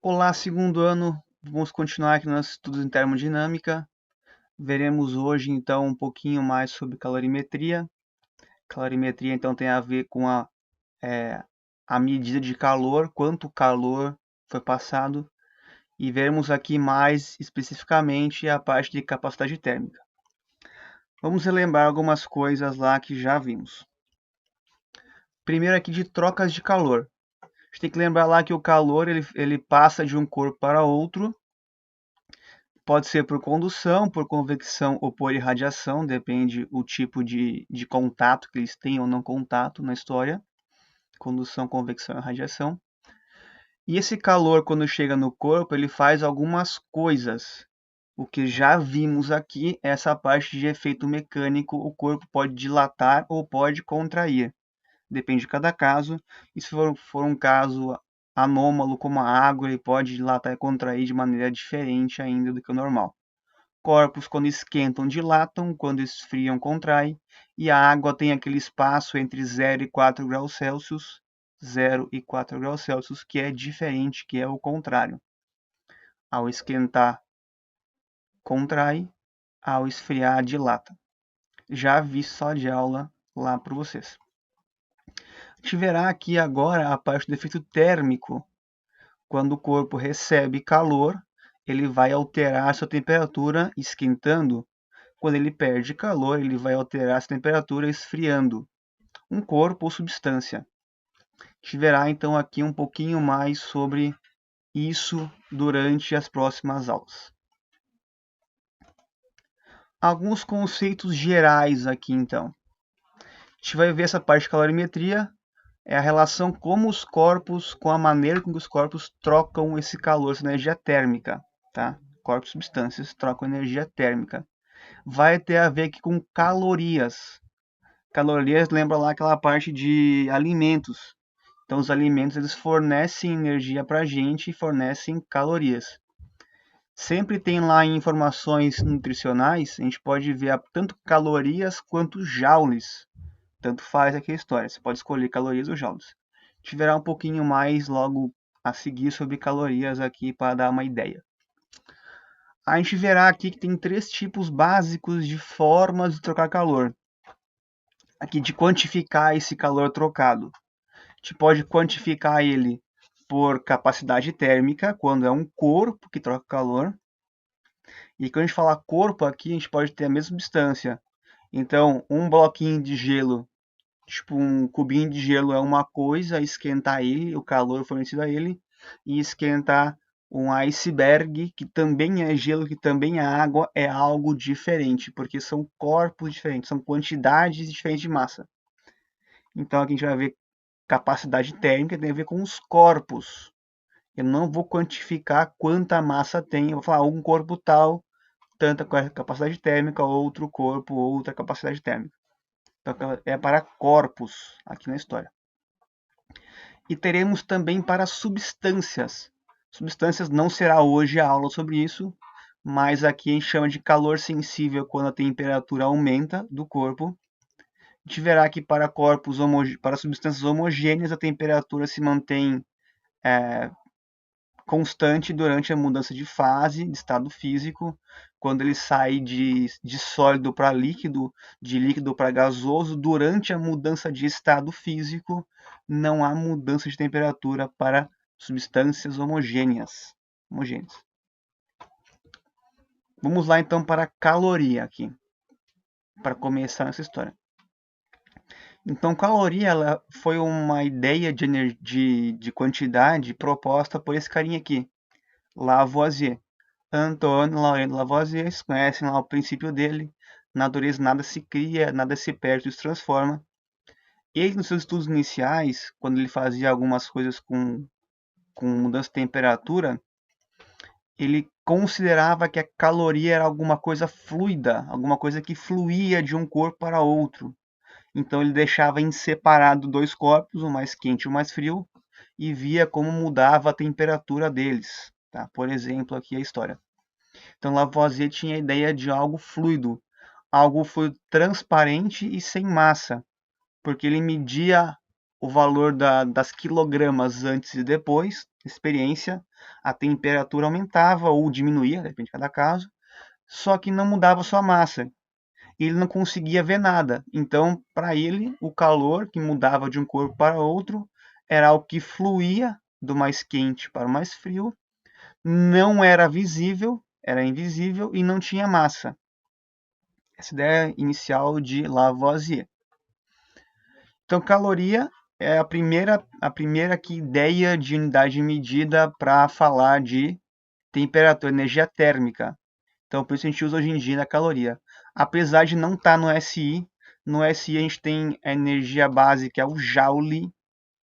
Olá, segundo ano. Vamos continuar aqui nossos estudos em termodinâmica. Veremos hoje, então, um pouquinho mais sobre calorimetria. Calorimetria, então, tem a ver com a medida de calor, quanto calor foi passado. E veremos aqui mais especificamente a parte de capacidade térmica. Vamos relembrar algumas coisas lá que já vimos. Primeiro aqui de trocas de calor. A gente tem que lembrar lá que o calor ele passa de um corpo para outro. Pode ser por condução, por convecção ou por irradiação, depende o tipo de contato que eles têm ou não contato na história. Condução, convecção e radiação. E esse calor, quando chega no corpo, ele faz algumas coisas. O que já vimos aqui, essa parte de efeito mecânico, o corpo pode dilatar ou pode contrair. Depende de cada caso. E se for um caso anômalo, como a água, ele pode dilatar e contrair de maneira diferente ainda do que o normal. Corpos, quando esquentam, dilatam, quando esfriam, contraem, e a água tem aquele espaço entre 0 e 4 graus Celsius, 0 e 4 graus Celsius, que é diferente, que é o contrário. Ao esquentar, contrai, ao esfriar, dilata. Já vi só de aula lá para vocês. A gente verá aqui agora a parte do efeito térmico. Quando o corpo recebe calor, ele vai alterar sua temperatura esquentando. Quando ele perde calor, ele vai alterar essa temperatura esfriando um corpo ou substância. A gente verá então aqui um pouquinho mais sobre isso durante as próximas aulas. Alguns conceitos gerais aqui então. A gente vai ver essa parte de calorimetria, é a relação como os corpos, com a maneira como os corpos trocam esse calor, essa energia térmica, tá? Corpos e substâncias trocam energia térmica. Vai ter a ver aqui com calorias. Calorias lembra lá aquela parte de alimentos. Então, os alimentos eles fornecem energia para a gente e fornecem calorias. Sempre tem lá em informações nutricionais, a gente pode ver tanto calorias quanto joules. Tanto faz aqui a história, você pode escolher calorias ou joules. A gente verá um pouquinho mais logo a seguir sobre calorias aqui para dar uma ideia. A gente verá aqui que tem três tipos básicos de formas de trocar calor. Aqui de quantificar esse calor trocado. A gente pode quantificar ele por capacidade térmica, quando é um corpo que troca calor. E quando a gente fala corpo aqui, a gente pode ter a mesma distância. Então, um bloquinho de gelo, tipo um cubinho de gelo é uma coisa, esquentar ele, o calor fornecido a ele, e esquentar um iceberg, que também é gelo, que também é água, é algo diferente, porque são corpos diferentes, são quantidades diferentes de massa. Então aqui a gente vai ver capacidade térmica, tem a ver com os corpos. Eu não vou quantificar quanta massa tem, eu vou falar um corpo tal, tanta capacidade térmica, outro corpo, outra capacidade térmica. Então é para corpos aqui na história. E teremos também para substâncias. Substâncias não será hoje a aula sobre isso, mas aqui a gente chama de calor sensível quando a temperatura aumenta do corpo. A gente verá que para corpos para substâncias homogêneas a temperatura se mantém constante durante a mudança de fase, de estado físico, quando ele sai de sólido para líquido, de líquido para gasoso, durante a mudança de estado físico, não há mudança de temperatura para substâncias homogêneas. Vamos lá então para a caloria aqui, para começar essa história. Então, caloria ela foi uma ideia de quantidade proposta por esse carinha aqui, Lavoisier. Antoine Laurent Lavoisier, vocês conhecem lá o princípio dele, natureza nada se cria, nada se perde, se transforma. Ele, nos seus estudos iniciais, quando ele fazia algumas coisas com mudança de temperatura, ele considerava que a caloria era alguma coisa fluida, alguma coisa que fluía de um corpo para outro. Então ele deixava em separado dois corpos, o mais quente e o mais frio, e via como mudava a temperatura deles. Tá? Por exemplo, aqui a história. Então Lavoisier tinha a ideia de algo fluido transparente e sem massa, porque ele media o valor das quilogramas antes e depois, experiência, a temperatura aumentava ou diminuía, depende de cada caso, só que não mudava sua massa. Ele não conseguia ver nada. Então, para ele, o calor que mudava de um corpo para outro era algo que fluía do mais quente para o mais frio, não era visível, era invisível e não tinha massa. Essa ideia inicial de Lavoisier. Então, caloria é a primeira aqui, ideia de unidade de medida para falar de temperatura, energia térmica. Então, por isso a gente usa hoje em dia a caloria. Apesar de não estar no SI, no SI a gente tem a energia básica, que é o Joule.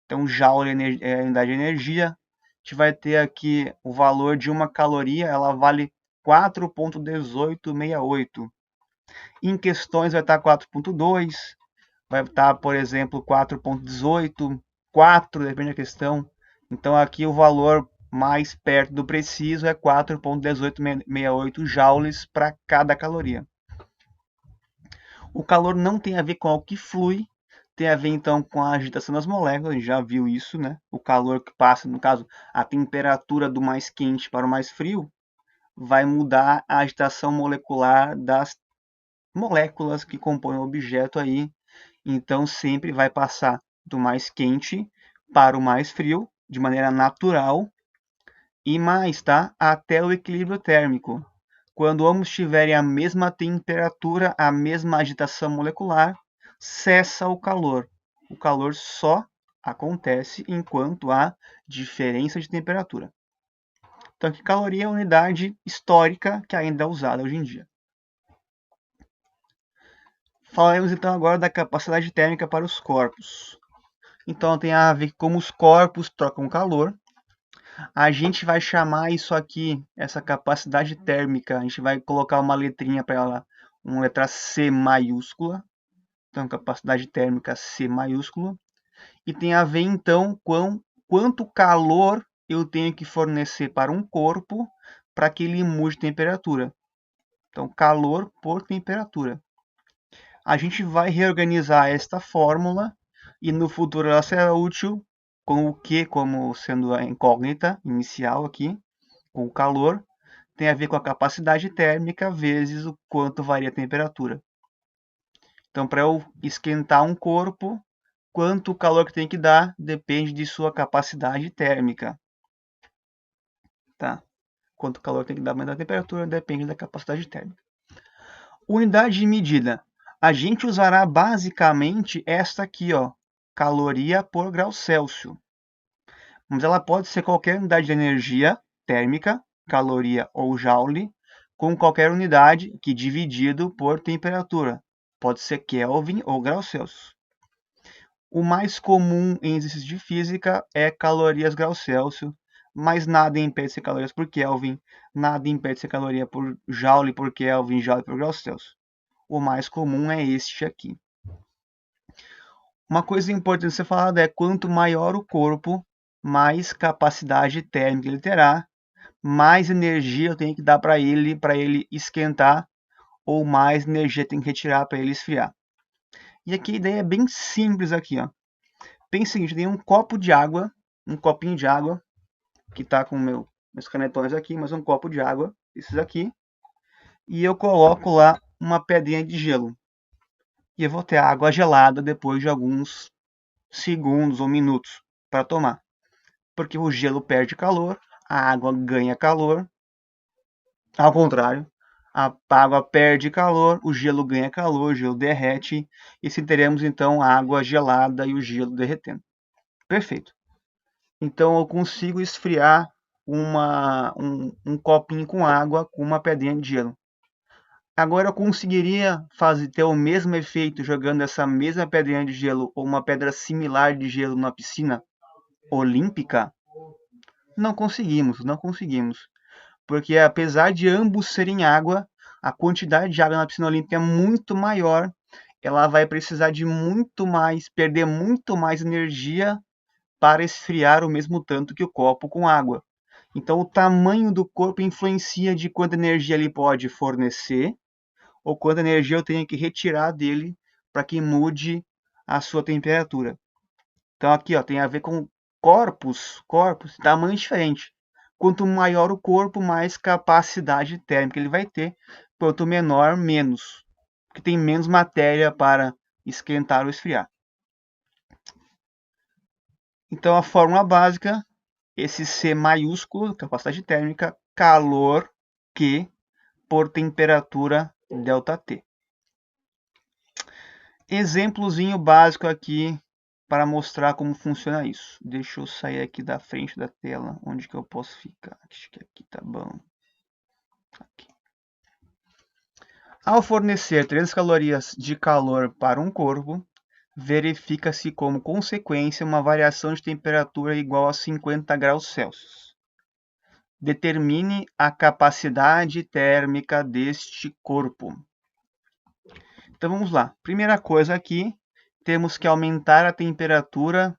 Então, Joule é a unidade de energia. A gente vai ter aqui o valor de uma caloria, ela vale 4,1868. Em questões vai estar 4,2. Vai estar, por exemplo, 4,18, 4, depende da questão. Então, aqui o valor mais perto do preciso é 4,1868 joules para cada caloria. O calor não tem a ver com o que flui, tem a ver então com a agitação das moléculas, a gente já viu isso, né? O calor que passa, no caso, a temperatura do mais quente para o mais frio, vai mudar a agitação molecular das moléculas que compõem o objeto aí. Então, sempre vai passar do mais quente para o mais frio, de maneira natural, e mais, tá? Até o equilíbrio térmico. Quando ambos tiverem a mesma temperatura, a mesma agitação molecular, cessa o calor. O calor só acontece enquanto há diferença de temperatura. Então, aqui, caloria é a unidade histórica que ainda é usada hoje em dia. Falaremos então agora da capacidade térmica para os corpos. Então tem a ver como os corpos trocam calor. A gente vai chamar isso aqui, essa capacidade térmica, a gente vai colocar uma letrinha para ela, uma letra C maiúscula. Então, capacidade térmica C maiúscula. E tem a ver, então, com quanto calor eu tenho que fornecer para um corpo para que ele mude de temperatura. Então, calor por temperatura. A gente vai reorganizar esta fórmula e no futuro ela será útil com o Q como sendo a incógnita inicial aqui, com o calor, tem a ver com a capacidade térmica vezes o quanto varia a temperatura. Então, para eu esquentar um corpo, quanto calor que tem que dar depende de sua capacidade térmica. Tá? Quanto calor tem que dar mais da temperatura depende da capacidade térmica. Unidade de medida. A gente usará basicamente esta aqui, ó, caloria por grau Celsius. Mas ela pode ser qualquer unidade de energia térmica, caloria ou joule, com qualquer unidade que dividido por temperatura. Pode ser Kelvin ou grau Celsius. O mais comum em exercícios de física é calorias grau Celsius, mas nada impede de ser calorias por Kelvin, nada impede de ser caloria por joule por Kelvin, joule por grau Celsius. O mais comum é este aqui. Uma coisa importante ser falada é quanto maior o corpo, mais capacidade térmica ele terá, mais energia eu tenho que dar para ele esquentar, ou mais energia tem que retirar para ele esfriar. E aqui a ideia é bem simples aqui, ó. Pensa o seguinte, tem um copo de água, um copinho de água, que está com meus canetões aqui, mas um copo de água, esses aqui, e eu coloco lá uma pedrinha de gelo. E eu vou ter água gelada depois de alguns segundos ou minutos para tomar. Porque o gelo perde calor, a água ganha calor. Ao contrário, a água perde calor, o gelo ganha calor, o gelo derrete. E assim teremos então a água gelada e o gelo derretendo. Perfeito. Então eu consigo esfriar um copinho com água com uma pedrinha de gelo. Agora eu conseguiria ter o mesmo efeito jogando essa mesma pedrinha de gelo ou uma pedra similar de gelo na piscina olímpica? Não conseguimos, não conseguimos. Porque apesar de ambos serem água, a quantidade de água na piscina olímpica é muito maior. Ela vai precisar de muito mais, perder muito mais energia para esfriar o mesmo tanto que o copo com água. Então o tamanho do corpo influencia de quanta energia ele pode fornecer ou quanta energia eu tenho que retirar dele para que mude a sua temperatura. Então aqui, ó, tem a ver com corpos, tamanho diferente. Quanto maior o corpo, mais capacidade térmica ele vai ter. Quanto menor, menos. Porque tem menos matéria para esquentar ou esfriar. Então a fórmula básica, esse C maiúsculo, capacidade térmica, calor Q por temperatura ΔT. Exemplozinho básico aqui para mostrar como funciona isso. Deixa eu sair aqui da frente da tela, onde que eu posso ficar. Acho que aqui tá bom. Aqui. Ao fornecer 300 calorias de calor para um corpo, verifica-se como consequência uma variação de temperatura igual a 50 graus Celsius. Determine a capacidade térmica deste corpo. Então vamos lá. Primeira coisa aqui, temos que aumentar a temperatura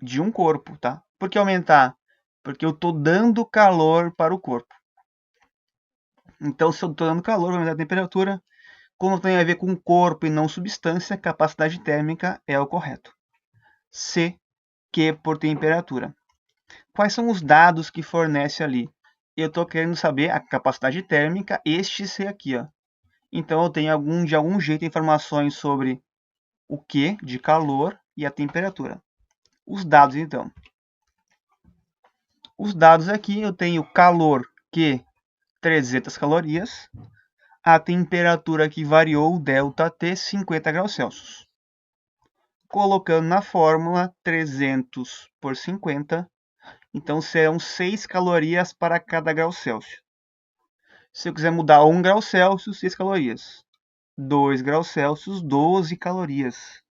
de um corpo, tá? Por que aumentar? Porque eu estou dando calor para o corpo. Então, se eu estou dando calor, vou aumentar a temperatura. Como tem a ver com corpo e não substância, capacidade térmica é o correto. C, Q por temperatura. Quais são os dados que fornece ali? Eu estou querendo saber a capacidade térmica, este C aqui, ó. Então, eu tenho de algum jeito informações sobre o Q de calor e a temperatura. Os dados, então. Os dados aqui, eu tenho calor Q, 300 calorias. A temperatura que variou, ΔT, 50 graus Celsius. Colocando na fórmula 300 por 50, então serão 6 calorias para cada grau Celsius. Se eu quiser mudar 1 grau Celsius, 6 calorias. 2 graus Celsius, 12 calorias.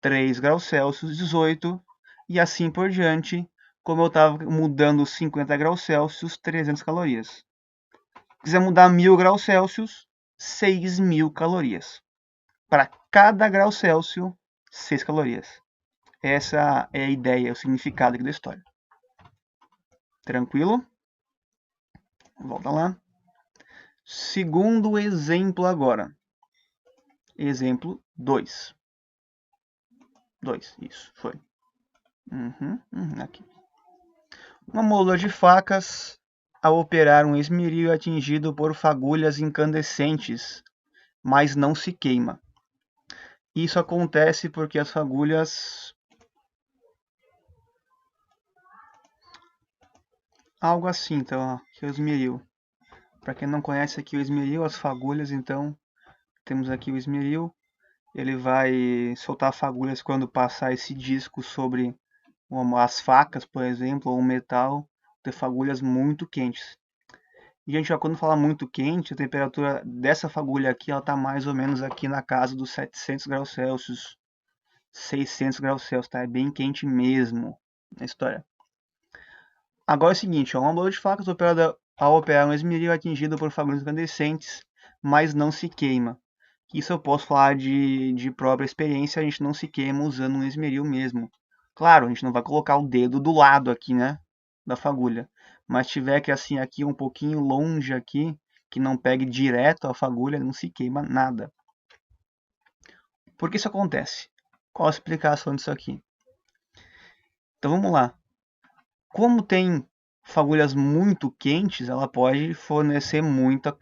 3 graus Celsius, 18. E assim por diante, como eu estava mudando 50 graus Celsius, 300 calorias. Se quiser mudar 1000 graus Celsius, 6.000 calorias. Para cada grau Celsius, 6 calorias. Essa é a ideia, o significado aqui da história. Tranquilo? Volta lá. Segundo exemplo agora. Exemplo 2. 2, isso, foi. Aqui. Uma mola de facas, ao operar um esmeril, é atingido por fagulhas incandescentes, mas não se queima. Isso acontece porque as fagulhas... Algo assim, então, ó, que é o esmeril. Para quem não conhece aqui o esmeril, as fagulhas, então, temos aqui o esmeril. Ele vai soltar fagulhas quando passar esse disco sobre as facas, por exemplo, ou um metal, ter fagulhas muito quentes. E, gente, ó, quando fala muito quente, a temperatura dessa fagulha aqui está mais ou menos aqui na casa dos 700 graus Celsius, 600 graus Celsius, tá? É bem quente mesmo na história. Agora é o seguinte, ó, uma bola de facas ao operar um esmeril é atingido por fagulhas incandescentes, mas não se queima. Isso eu posso falar de própria experiência, a gente não se queima usando um esmeril mesmo. Claro, a gente não vai colocar o dedo do lado aqui, né, da fagulha. Mas tiver que assim aqui um pouquinho longe aqui, que não pegue direto a fagulha, não se queima nada. Por que isso acontece? Qual a explicação disso aqui? Então vamos lá. Como tem fagulhas muito quentes, ela pode fornecer muito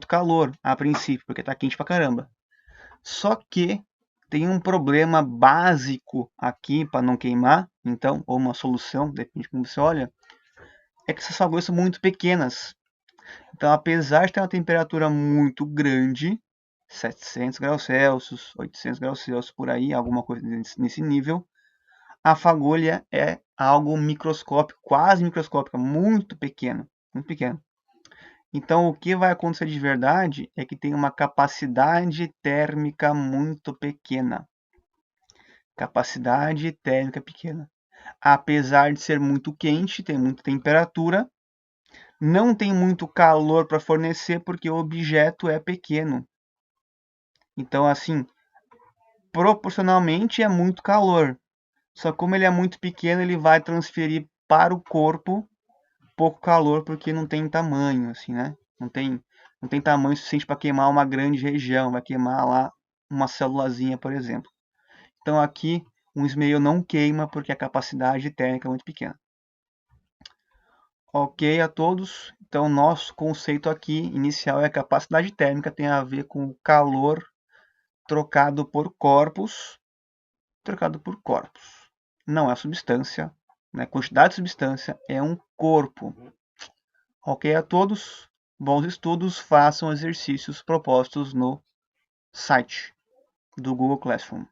calor a princípio, porque está quente pra caramba. Só que tem um problema básico aqui para não queimar, então, ou uma solução, depende de como você olha, é que essas fagulhas são muito pequenas. Então, apesar de ter uma temperatura muito grande, 700 graus Celsius, 800 graus Celsius, por aí, alguma coisa nesse nível, a fagulha é algo microscópico, quase microscópica, muito pequeno, muito pequeno. Então, o que vai acontecer de verdade é que tem uma capacidade térmica muito pequena. Capacidade térmica pequena. Apesar de ser muito quente, tem muita temperatura, não tem muito calor para fornecer porque o objeto é pequeno. Então, assim, proporcionalmente é muito calor. Só como ele é muito pequeno, ele vai transferir para o corpo pouco calor porque não tem tamanho, assim, né? Não tem tamanho suficiente para queimar uma grande região, vai queimar lá uma célulazinha, por exemplo. Então aqui um esmeril não queima porque a capacidade térmica é muito pequena. Ok a todos? Então, nosso conceito aqui inicial é a capacidade térmica, tem a ver com o calor trocado por corpos, Não é substância, né? Quantidade de substância é um corpo. Ok a todos? Bons estudos, façam exercícios propostos no site do Google Classroom.